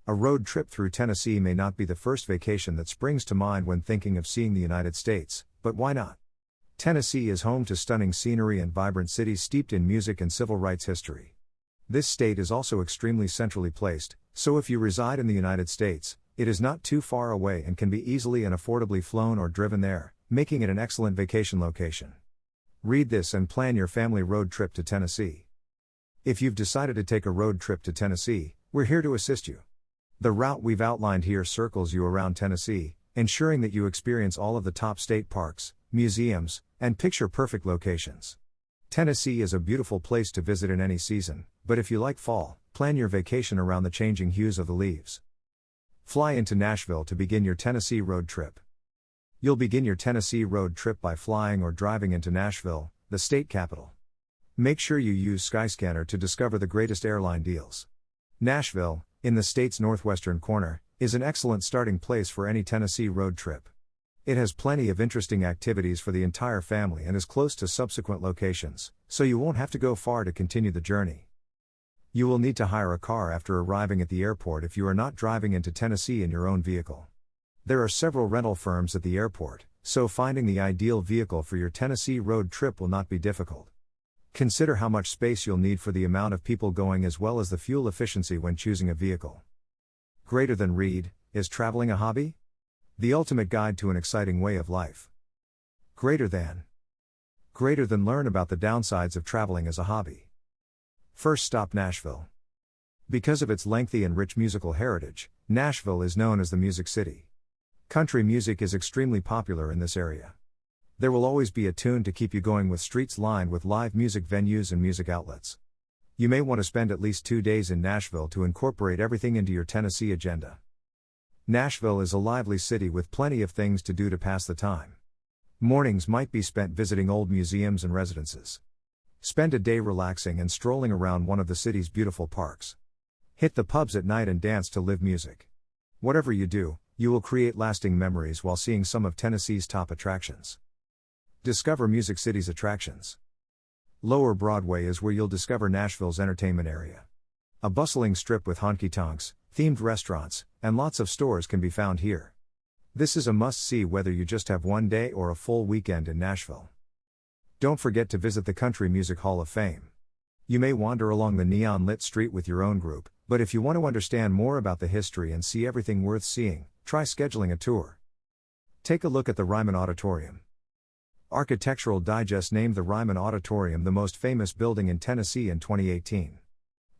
A road trip through Tennessee may not be the first vacation that springs to mind when thinking of seeing the United States, but why not? Tennessee is home to stunning scenery and vibrant cities steeped in music and civil rights history. This state is also extremely centrally placed, so if you reside in the United States, it is not too far away and can be easily and affordably flown or driven there, making it an excellent vacation location. Read this and plan your family road trip to Tennessee. If you've decided to take a road trip to Tennessee, we're here to assist you. The route we've outlined here circles you around Tennessee, ensuring that you experience all of the top state parks, museums, and picture-perfect locations. Tennessee is a beautiful place to visit in any season, but if you like fall, plan your vacation around the changing hues of the leaves. Fly into Nashville to begin your Tennessee road trip. You'll begin your Tennessee road trip by flying or driving into Nashville, the state capital. Make sure you use Skyscanner to discover the greatest airline deals. Nashville, in the state's northwestern corner, is an excellent starting place for any Tennessee road trip. It has plenty of interesting activities for the entire family and is close to subsequent locations, so you won't have to go far to continue the journey. You will need to hire a car after arriving at the airport if you are not driving into Tennessee in your own vehicle. There are several rental firms at the airport, so finding the ideal vehicle for your Tennessee road trip will not be difficult. Consider how much space you'll need for the amount of people going as well as the fuel efficiency when choosing a vehicle. Greater than read, is traveling a hobby? The ultimate guide to an exciting way of life. Greater than learn about the downsides of traveling as a hobby. First stop Nashville. Because of its lengthy and rich musical heritage, Nashville is known as the Music City. Country music is extremely popular in this area. There will always be a tune to keep you going with streets lined with live music venues and music outlets. You may want to spend at least 2 days in Nashville to incorporate everything into your Tennessee agenda. Nashville is a lively city with plenty of things to do to pass the time. Mornings might be spent visiting old museums and residences. Spend a day relaxing and strolling around one of the city's beautiful parks. Hit the pubs at night and dance to live music. Whatever you do, you will create lasting memories while seeing some of Tennessee's top attractions. Discover Music City's attractions. Lower Broadway is where you'll discover Nashville's entertainment area. A bustling strip with honky-tonks, themed restaurants, and lots of stores can be found here. This is a must-see whether you just have one day or a full weekend in Nashville. Don't forget to visit the Country Music Hall of Fame. You may wander along the neon-lit street with your own group, but if you want to understand more about the history and see everything worth seeing, try scheduling a tour. Take a look at the Ryman Auditorium. Architectural Digest named the Ryman Auditorium the most famous building in Tennessee in 2018.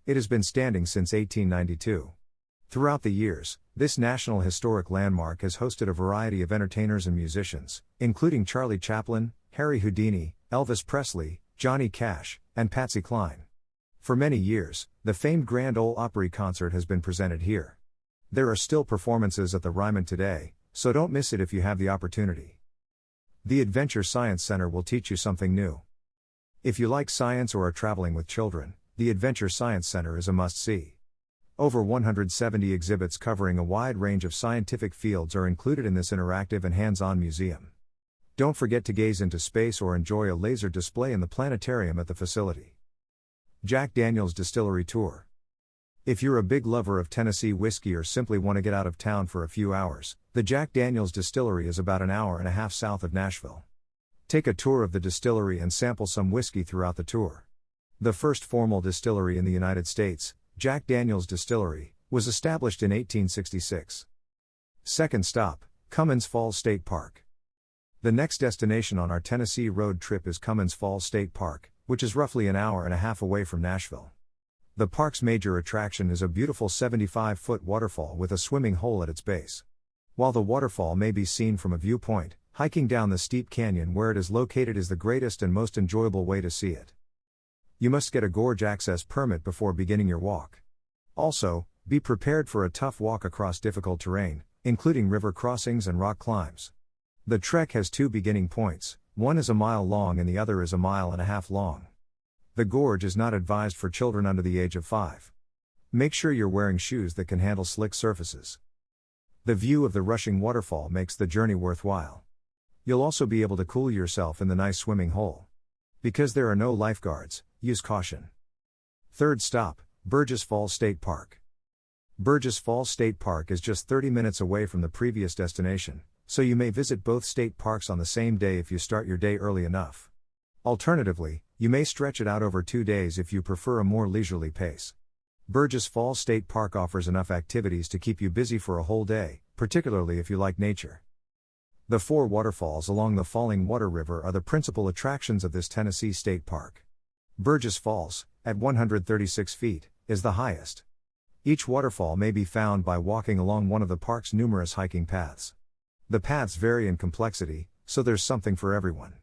It has been standing since 1892. Throughout the years, this National Historic Landmark has hosted a variety of entertainers and musicians, including Charlie Chaplin, Harry Houdini, Elvis Presley, Johnny Cash, and Patsy Cline. For many years, the famed Grand Ole Opry concert has been presented here. There are still performances at the Ryman today, so don't miss it if you have the opportunity. The Adventure Science Center will teach you something new. If you like science or are traveling with children, the Adventure Science Center is a must-see. Over 170 exhibits covering a wide range of scientific fields are included in this interactive and hands-on museum. Don't forget to gaze into space or enjoy a laser display in the planetarium at the facility. Jack Daniel's Distillery Tour. If you're a big lover of Tennessee whiskey or simply want to get out of town for a few hours, the Jack Daniel's Distillery is about an hour and a half south of Nashville. Take a tour of the distillery and sample some whiskey throughout the tour. The first formal distillery in the United States, Jack Daniel's Distillery, was established in 1866. Second stop, Cummins Falls State Park. The next destination on our Tennessee road trip is Cummins Falls State Park, which is roughly an hour and a half away from Nashville. The park's major attraction is a beautiful 75-foot waterfall with a swimming hole at its base. While the waterfall may be seen from a viewpoint, hiking down the steep canyon where it is located is the greatest and most enjoyable way to see it. You must get a gorge access permit before beginning your walk. Also, be prepared for a tough walk across difficult terrain, including river crossings and rock climbs. The trek has 2 beginning points, one is a mile long and the other is a mile and a half long. The gorge is not advised for children under the age of 5. Make sure you're wearing shoes that can handle slick surfaces. The view of the rushing waterfall makes the journey worthwhile. You'll also be able to cool yourself in the nice swimming hole. Because there are no lifeguards, use caution. Third stop, Burgess Falls State Park. Burgess Falls State Park is just 30 minutes away from the previous destination, so you may visit both state parks on the same day if you start your day early enough. Alternatively, you may stretch it out over 2 days if you prefer a more leisurely pace. Burgess Falls State Park offers enough activities to keep you busy for a whole day, particularly if you like nature. The 4 waterfalls along the Falling Water River are the principal attractions of this Tennessee state park. Burgess Falls, at 136 feet, is the highest. Each waterfall may be found by walking along one of the park's numerous hiking paths. The paths vary in complexity, so there's something for everyone.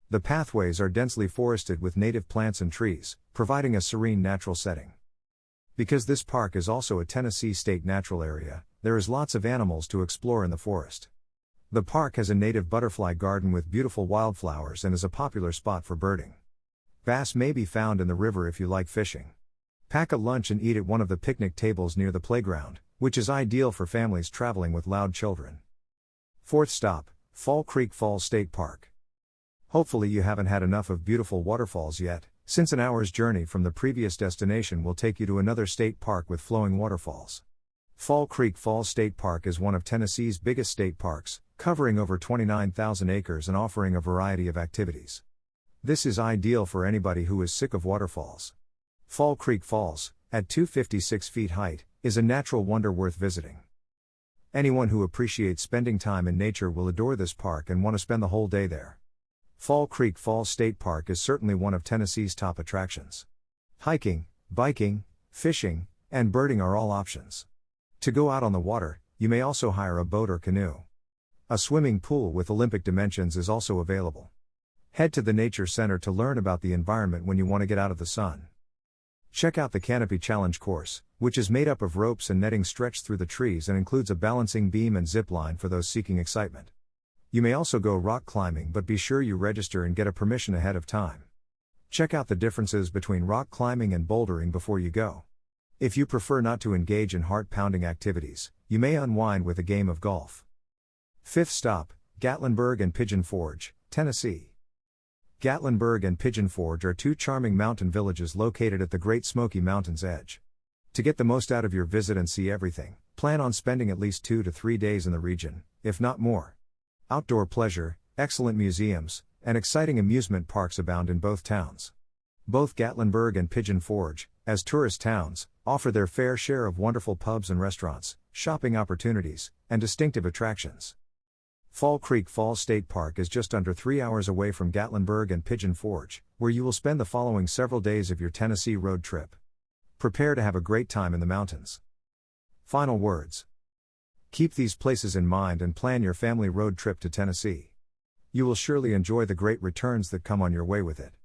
The pathways are densely forested with native plants and trees, providing a serene natural setting. Because this park is also a Tennessee state natural area, there is lots of animals to explore in the forest. The park has a native butterfly garden with beautiful wildflowers and is a popular spot for birding. Bass may be found in the river if you like fishing. Pack a lunch and eat at one of the picnic tables near the playground, which is ideal for families traveling with loud children. 4th stop, Fall Creek Falls State Park. Hopefully you haven't had enough of beautiful waterfalls yet, since an hour's journey from the previous destination will take you to another state park with flowing waterfalls. Fall Creek Falls State Park is one of Tennessee's biggest state parks, covering over 29,000 acres and offering a variety of activities. This is ideal for anybody who is sick of waterfalls. Fall Creek Falls, at 256 feet height, is a natural wonder worth visiting. Anyone who appreciates spending time in nature will adore this park and want to spend the whole day there. Fall Creek Falls State Park is certainly one of Tennessee's top attractions. Hiking, biking, fishing, and birding are all options. To go out on the water, you may also hire a boat or canoe. A swimming pool with Olympic dimensions is also available. Head to the Nature Center to learn about the environment when you want to get out of the sun. Check out the Canopy Challenge course, which is made up of ropes and netting stretched through the trees and includes a balancing beam and zip line for those seeking excitement. You may also go rock climbing, but be sure you register and get a permission ahead of time. Check out the differences between rock climbing and bouldering before you go. If you prefer not to engage in heart-pounding activities, you may unwind with a game of golf. 5th stop, Gatlinburg and Pigeon Forge, Tennessee. Gatlinburg and Pigeon Forge are 2 charming mountain villages located at the Great Smoky Mountains edge. To get the most out of your visit and see everything, plan on spending at least 2 to 3 days in the region, if not more. Outdoor pleasure, excellent museums, and exciting amusement parks abound in both towns. Both Gatlinburg and Pigeon Forge, as tourist towns, offer their fair share of wonderful pubs and restaurants, shopping opportunities, and distinctive attractions. Fall Creek Falls State Park is just under 3 hours away from Gatlinburg and Pigeon Forge, where you will spend the following several days of your Tennessee road trip. Prepare to have a great time in the mountains. Final words. Keep these places in mind and plan your family road trip to Tennessee. You will surely enjoy the great returns that come on your way with it.